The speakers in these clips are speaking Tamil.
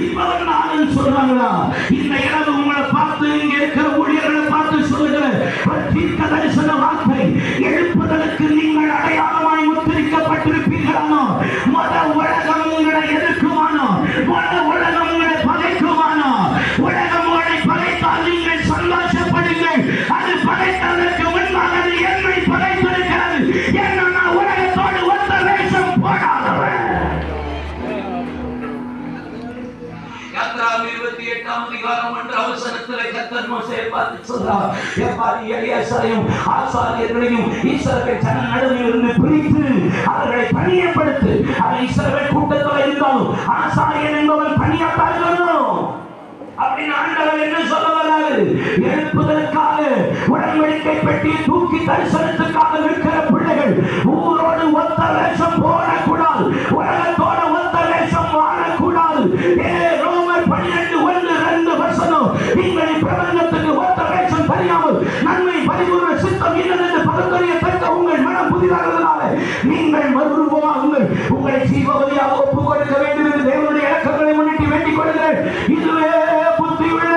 இப்ப நானும் சொல்றாங்களா? இந்த இரவு உங்களை பார்த்து இங்க இருக்கிற ஊழியர்களை பார்த்து சொல்லுகிற தீர்க்க தரிசன வார்த்தை, எழுப்புதலுக்கு நீங்கள் அடையாளமாய் முத்திரிக்கப்பட்டிருப்பீர்களானோ, மத உலகம் உங்களை எதிர்க்குமானோ, மத உலகம் உங்களை பகைக்குமானோ, உலகம் உங்களை பகைத்தால் நீங்கள் சந்தோஷப்படுங்கள். அது பகைத்ததற்கு முன்பாக அது என்னை பகைத்திருக்கிறது. என்ன நான் உலகத்தோடு ஒத்த வேஷம் போடாதவன். 28ஆம் அதிகாரம் 1 வசனத்திலே கர்த்தர் மோசேயை பார்த்து சொல்றார், எப்பாடி எலியாசரையும் ஆசாரியர்களையும் இஸ்ரவேல் ஜன நடுவில் இருந்து பிரித்து அவர்களை பணியப்படுத்து. அவன் இஸ்ரவேல் கூட்டத்தில் இருந்தாலும் ஆசாரியன் என்பவன் பணியாட்டார்களோ அப்படின்னு ஆண்டவர் என்ன சொல்ல வராரு? எழுப்புதலுக்காக உடன்படிக்கை பெட்டியை தூக்கி தரிசனத்துக்காக இருக்கிற பிள்ளைகள் ஊரோடு ஒத்த வேஷம் போடக்கூடாது, உலகத்தோட ஒத்த வேஷம் வாழக்கூடாது. ரோமர் 12:1-2 வசனம், நீங்கள் பிரபஞ்சத்துக்கு ஒத்த வேஷம் தெரியாமல் நன்மை பரிபூர்ண சித்தம் இன்னதென்று பகுத்தறியத்தக்க உங்கள் மனம் புதிதாகிறதுனால நீங்கள் மறுரூபமாகுங்கள். உங்களை ஜீவபலியாக ஒப்புக் கொடுக்க வேண்டும் என்று தேவனுடைய இலக்கங்களை முன்னிட்டு வேண்டிக் கொள்கிறேன். இதுவே புத்தி உள்ள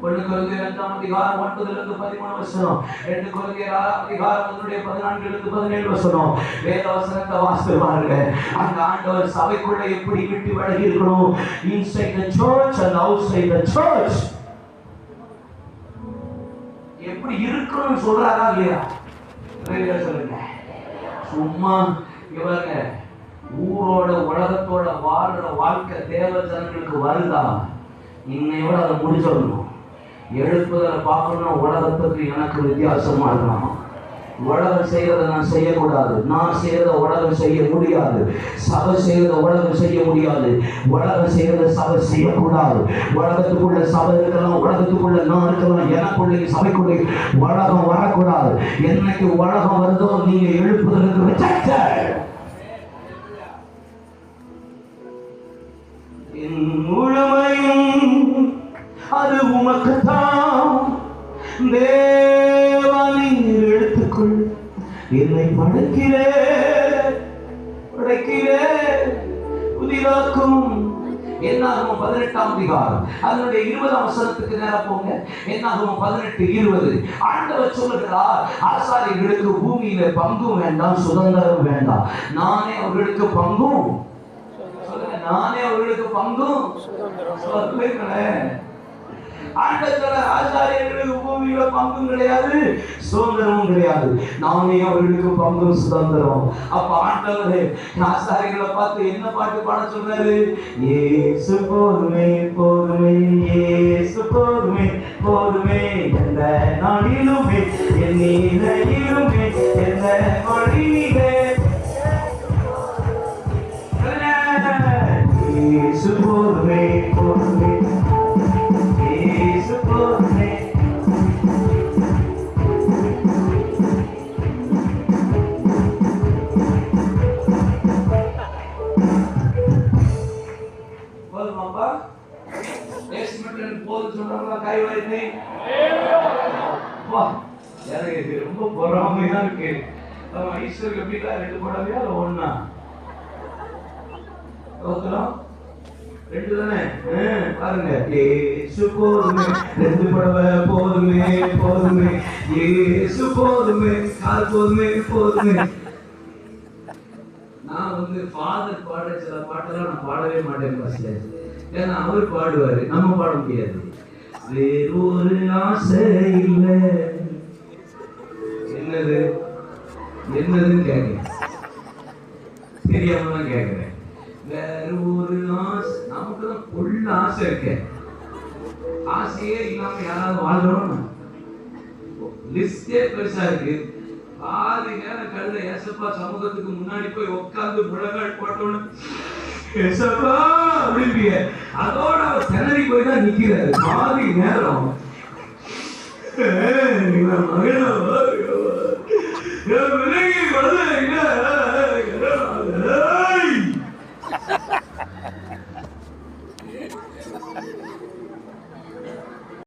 1 கொரிந்தியர் 2ஆம் அதிகாரம் 9-13 வசனம், 2 கொரிந்தியர் 6ஆம் அதிகாரம் 14-17 வசனம். வேத வசனத்தை வாசித்து பாருங்க. அந்த ஆண்டவர் சபைக்குள்ள எப்படி விட்டு விலகி இருக்கணும், inside the church and outside the church எப்படி இருக்கணும் சொல்றாரா இல்லையா? சொல்லுங்க. சும்மா இவங்க ஊரோட உலகத்தோட வாழ்ற வாழ்க்கை தேவ ஜனங்களுக்கு வருதா? இன்னையோட அதை முடிச்சிடணும். எழுப்புதலை பார்க்கணும். உலகத்துக்கு எனக்கு வித்தியாசமா இருக்கணும். உலகம் செய்யறதை நான் செய்யக்கூடாது. நான் செய்யறத உலகம் செய்ய முடியாது. சபை செய்யறத உலகம் செய்ய முடியாது. உலகம் செய்யறத சபை செய்யக்கூடாது. உலகத்துக்குள்ள சபை இருக்கலாம், உலகத்துக்குள்ள நான் இருக்கலாம், எனக்குள்ளே சபைக்குள்ளே உலகம் வரக்கூடாது. என்னைக்கு உலகம் வருதோ நீங்க எழுப்புதலுக்கு வச்சாச்ச. முழுமையும் அது உமக்குத்தான் தேவனே, எடுத்துக்கொள். என்னை படைக்கிறே புதிதாக்கும். என்னாகும் 18ஆம் அதிகாரம் அதனுடைய 20ஆம் வசனத்துக்கு நேரம் போங்க. என்னாகும் 18:20 ஆண்டவர் சொல்லுகிறார், ஆசாரியர்களுக்கு பூமியில பங்கும் வேண்டாம், சுதந்திரம் வேண்டாம். நானே அவர்களுக்கு பங்கும், நானே அவர்களுக்கு பங்கும் சொல்லுங்களேன். ஆண்டவர் ஆசாரியர்களுக்கு பூமியில பங்கும் கிடையாது, சுதந்திரமும் கிடையாது. நானே அவர்களுக்கு பங்கும் சுதந்திரம். அப்ப ஆண்டவர் ஆசாரியர்களை பார்த்து என்ன பாட்டு பாட சொல்றாரு? இயேசு போதுமே போதுமே, இயேசு போதுமே போதுமே, எந்த நாளிலுமே என் நிலையிலுமே எந்த மொழியிலே இயேசு போதுமே போதுமே, இயேசு போதுமே. போதுமாப்பா? இயேசு மட்டும் போதும் சொல்றாங்களா? கை வைத்து எனக்கு ரொம்ப பொறாமையா இருக்கு. ஈஸ்வருக்கு எப்படிலாம் 2 படவையா இல்ல 1? 2 தானே? பாருங்க. இயேசு போதுமே, 2 படவை போதுமே போதுமே, இயேசு போதுமே, கால் போதுமே போதுமே. நான் ஃபாதர் பாட சில பாட்டெல்லாம் நான் பாடவே மாட்டேன் பஸ்ல. ஏன்னா அவர் பாடுவாரு, நம்ம பாட முடியாது. வேறு ஒரு ஆசை இல்லை. என்னது என்னதுன்னு கேட்கிறேன், தெரியாம தான் கேட்கிறேன். வேற ஒரு ஆசை, நமக்கு தான் உள்ள ஆசை இருக்கு. ஆசையே இல்லாம யாராவது வாழ்றோம்? லிஸ்டே பெருசா இருக்கு. பாதி நேரம் கழுத ஏசப்பா சமூகத்துக்கு முன்னாடி போய் உட்கார்ந்து முழங்கால் போட்டோன்னு ஏசப்பா அப்படிங்க. அதோட அவர் திணறி போய் தான் நிக்கிறாரு பாதி நேரம். மகன